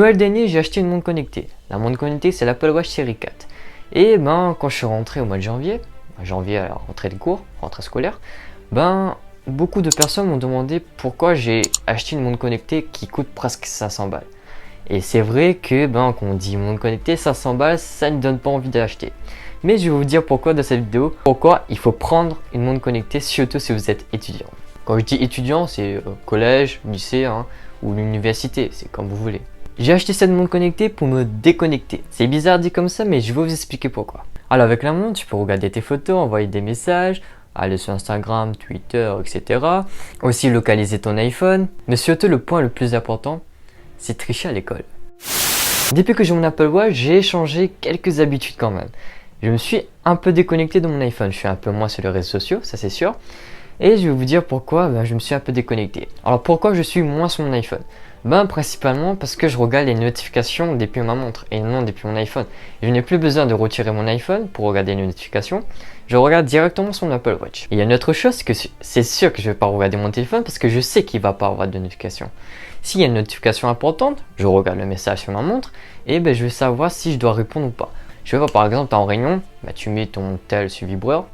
Noël dernier, j'ai acheté une montre connectée. La montre connectée, c'est l'Apple Watch série 4. Et quand je suis rentré au mois de janvier à la rentrée des cours, rentrée scolaire, beaucoup de personnes m'ont demandé pourquoi j'ai acheté une montre connectée qui coûte presque 500 balles. Et c'est vrai que quand on dit montre connectée, 500 balles, ça ne donne pas envie d'acheter. Mais je vais vous dire pourquoi dans cette vidéo, pourquoi il faut prendre une montre connectée, surtout si vous êtes étudiant. Quand je dis étudiant, c'est collège, lycée ou l'université, c'est comme vous voulez. J'ai acheté cette montre connectée pour me déconnecter. C'est bizarre dit comme ça, mais je vais vous expliquer pourquoi. Alors avec la montre, tu peux regarder tes photos, envoyer des messages, aller sur Instagram, Twitter, etc. Aussi localiser ton iPhone. Mais surtout le point le plus important, c'est tricher à l'école. Depuis que j'ai mon Apple Watch, j'ai changé quelques habitudes quand même. Je me suis un peu déconnecté de mon iPhone. Je suis un peu moins sur les réseaux sociaux, ça c'est sûr. Et je vais vous dire pourquoi je me suis un peu déconnecté. Alors pourquoi je suis moins sur mon iPhone? Principalement parce que je regarde les notifications depuis ma montre et non depuis mon iPhone. Je n'ai plus besoin de retirer mon iPhone pour regarder les notifications. Je regarde directement sur mon Apple Watch. Et il y a une autre chose, c'est que c'est sûr que je ne vais pas regarder mon téléphone parce que je sais qu'il ne va pas avoir de notification. S'il y a une notification importante, je regarde le message sur ma montre et je vais savoir si je dois répondre ou pas. Je vais voir par exemple, tu es en réunion, tu mets ton tel sur vibreur.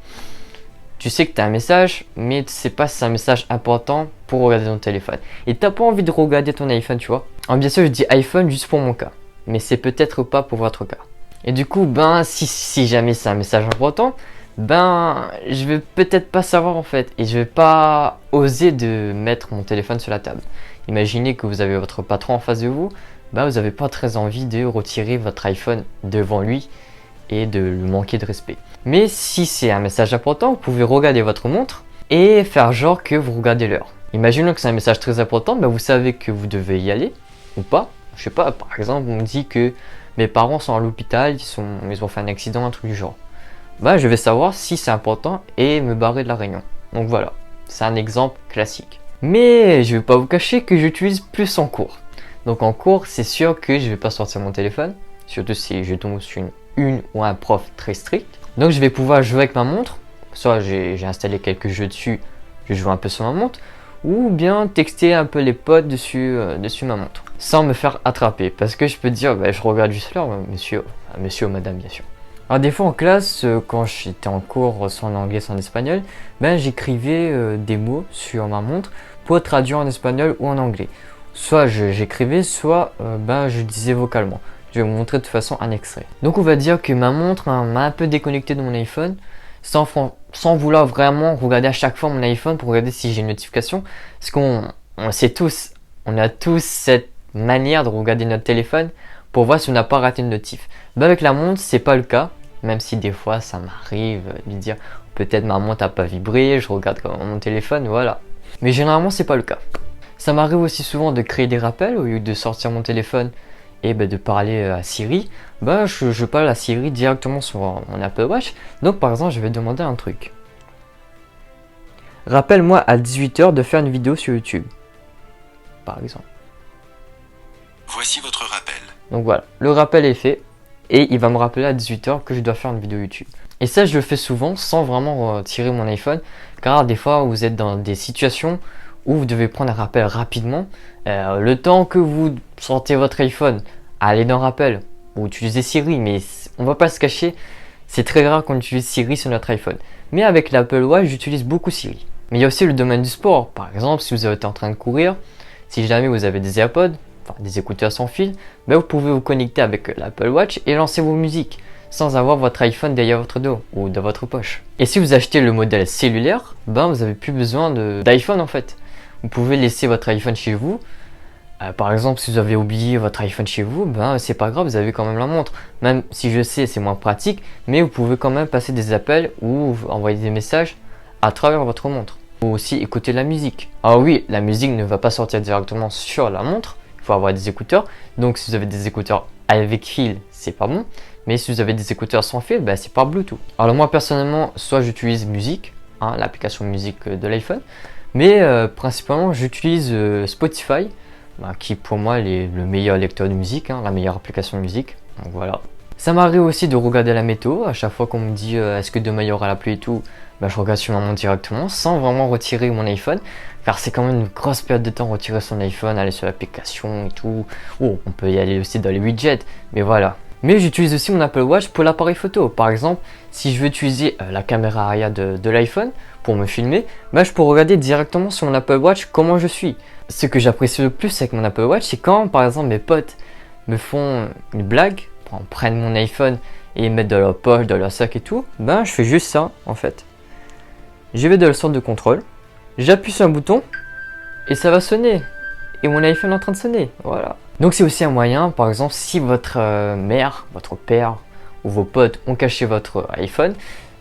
Tu sais que tu as un message, mais tu sais pas si c'est un message important pour regarder ton téléphone. Et tu n'as pas envie de regarder ton iPhone, tu vois. Alors bien sûr, je dis iPhone juste pour mon cas, mais c'est peut-être pas pour votre cas. Et du coup, si jamais c'est un message important, je vais peut-être pas savoir en fait. Et je vais pas oser de mettre mon téléphone sur la table. Imaginez que vous avez votre patron en face de vous, vous n'avez pas très envie de retirer votre iPhone devant lui et de lui manquer de respect. Mais si c'est un message important, vous pouvez regarder votre montre et faire genre que vous regardez l'heure. Imaginons que c'est un message très important, vous savez que vous devez y aller ou pas. Je sais pas, par exemple, on me dit que mes parents sont à l'hôpital, ils ont fait un accident, un truc du genre. Je vais savoir si c'est important et me barrer de la réunion. Donc voilà, c'est un exemple classique. Mais je vais pas vous cacher que j'utilise plus en cours. Donc en cours, c'est sûr que je vais pas sortir mon téléphone, surtout si je tombe sur une ou un prof très strict. Donc je vais pouvoir jouer avec ma montre, soit j'ai installé quelques jeux dessus, je joue un peu sur ma montre, ou bien texter un peu les potes dessus ma montre, sans me faire attraper, parce que je peux dire, je regarde juste l'heure, monsieur ou madame bien sûr. Alors des fois en classe, quand j'étais en cours, soit en anglais, soit en espagnol, j'écrivais des mots sur ma montre pour traduire en espagnol ou en anglais. Soit j'écrivais, soit je disais vocalement. Je vais vous montrer de toute façon un extrait. Donc on va dire que ma montre m'a un peu déconnecté de mon iPhone sans vouloir vraiment regarder à chaque fois mon iPhone pour regarder si j'ai une notification. Parce on sait tous, on a tous cette manière de regarder notre téléphone pour voir si on n'a pas raté une notif. Avec la montre, c'est pas le cas, même si des fois ça m'arrive de dire peut-être ma montre n'a pas vibré, je regarde quand même mon téléphone, voilà. Mais généralement c'est pas le cas. Ça m'arrive aussi souvent de créer des rappels au lieu de sortir mon téléphone et de parler à Siri, je parle à Siri directement sur mon Apple Watch. Donc par exemple, je vais demander un truc. Rappelle-moi à 18 h de faire une vidéo sur YouTube. Par exemple. Voici votre rappel. Donc voilà, le rappel est fait et il va me rappeler à 18 h que je dois faire une vidéo YouTube. Et ça, je le fais souvent sans vraiment tirer mon iPhone, car des fois vous êtes dans des situations où vous devez prendre un rappel rapidement. Le temps que vous sortez votre iPhone, allez dans rappel ou utilisez Siri, mais on va pas se cacher, c'est très rare qu'on utilise Siri sur notre iPhone. Mais avec l'Apple Watch, j'utilise beaucoup Siri. Mais il y a aussi le domaine du sport. Par exemple, si vous êtes en train de courir, si jamais vous avez des AirPods, des écouteurs sans fil, vous pouvez vous connecter avec l'Apple Watch et lancer vos musiques sans avoir votre iPhone derrière votre dos ou dans votre poche. Et si vous achetez le modèle cellulaire, vous n'avez plus besoin d'iPhone en fait. Vous pouvez laisser votre iPhone chez vous. Par exemple, si vous avez oublié votre iPhone chez vous, c'est pas grave, vous avez quand même la montre. Même si je sais, c'est moins pratique, mais vous pouvez quand même passer des appels ou envoyer des messages à travers votre montre. Ou aussi écouter la musique. Alors oui, la musique ne va pas sortir directement sur la montre, il faut avoir des écouteurs. Donc si vous avez des écouteurs avec fil, c'est pas bon. Mais si vous avez des écouteurs sans fil, c'est par Bluetooth. Alors moi personnellement, soit j'utilise musique, l'application musique de l'iPhone, mais principalement j'utilise Spotify, qui pour moi est le meilleur lecteur de musique, la meilleure application de musique. Donc voilà. Ça m'arrive aussi de regarder la météo. À chaque fois qu'on me dit est-ce que demain il y aura la pluie et tout, bah, je regarde sur ma montre directement sans vraiment retirer mon iPhone. Car c'est quand même une grosse période de temps retirer son iPhone, aller sur l'application et tout. Oh, on peut y aller aussi dans les widgets, mais voilà. Mais j'utilise aussi mon Apple Watch pour l'appareil photo. Par exemple, si je veux utiliser la caméra arrière de l'iPhone pour me filmer, bah, je peux regarder directement sur mon Apple Watch comment je suis. Ce que j'apprécie le plus avec mon Apple Watch, c'est quand par exemple mes potes me font une blague, prennent mon iPhone et mettent dans leur poche, dans leur sac et tout, ben je fais juste ça en fait. Je vais dans le centre de contrôle, j'appuie sur un bouton et ça va sonner. Et mon iPhone est en train de sonner, voilà. Donc c'est aussi un moyen, par exemple, si votre mère, votre père ou vos potes ont caché votre iPhone,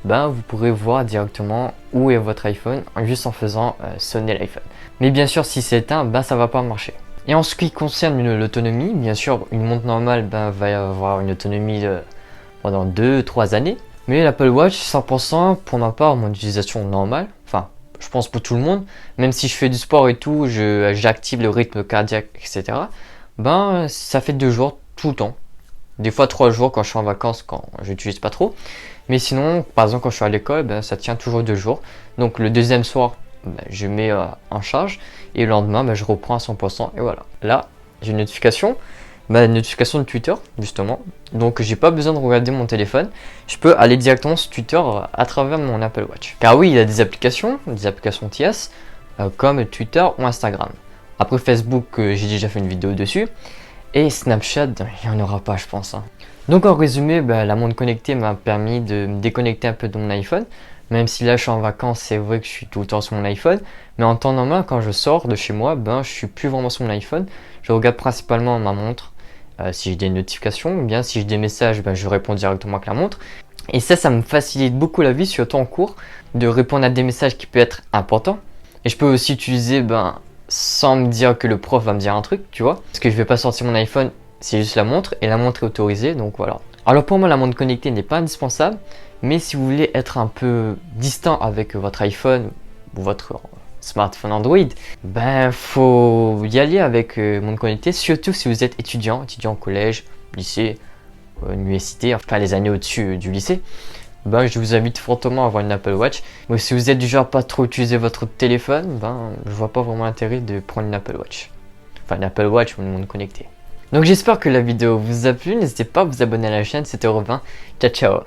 ben vous pourrez voir directement où est votre iPhone juste en faisant sonner l'iPhone. Mais bien sûr, si c'est éteint, ben ça va pas marcher. Et en ce qui concerne l'autonomie, bien sûr, une montre normale ben, va avoir une autonomie pendant 2-3 années. Mais l'Apple Watch, 100% pour ma part, mon utilisation normale, enfin, je pense pour tout le monde, même si je fais du sport et tout, j'active le rythme cardiaque, etc. Ben, ça fait 2 jours tout le temps. Des fois 3 jours quand je suis en vacances, quand je n'utilise pas trop. Mais sinon, par exemple, quand je suis à l'école, ben, ça tient toujours 2 jours. Donc le deuxième soir, ben, je mets en charge et le lendemain ben, je reprends à 100% et voilà. Là j'ai une notification, une notification de Twitter justement, donc j'ai pas besoin de regarder mon téléphone, je peux aller directement sur Twitter à travers mon Apple Watch. Car oui, il y a des applications TIAS comme Twitter ou Instagram. Après Facebook, j'ai déjà fait une vidéo dessus, et Snapchat, il n'y en aura pas je pense. Donc en résumé, la montre connectée m'a permis de me déconnecter un peu de mon iPhone. Même si là je suis en vacances, c'est vrai que je suis tout le temps sur mon iPhone. Mais en temps normal, quand je sors de chez moi, je suis plus vraiment sur mon iPhone. Je regarde principalement ma montre. Si j'ai des notifications, ou bien si j'ai des messages, je réponds directement avec la montre. Et ça me facilite beaucoup la vie, surtout en cours, de répondre à des messages qui peuvent être importants. Et je peux aussi utiliser, sans me dire que le prof va me dire un truc, tu vois. Parce que je vais pas sortir mon iPhone, c'est juste la montre. Et la montre est autorisée, donc voilà. Alors pour moi, la montre connectée n'est pas indispensable. Mais si vous voulez être un peu distant avec votre iPhone ou votre smartphone Android, faut y aller avec montre connectée, surtout si vous êtes étudiant au collège, lycée, université, enfin les années au-dessus du lycée. Je vous invite fortement à avoir une Apple Watch. Mais si vous êtes du genre pas trop utiliser votre téléphone, je vois pas vraiment l'intérêt de prendre une Apple Watch. Enfin une Apple Watch ou une montre connectée. Donc j'espère que la vidéo vous a plu, n'hésitez pas à vous abonner à la chaîne, c'était Robin, ciao ciao.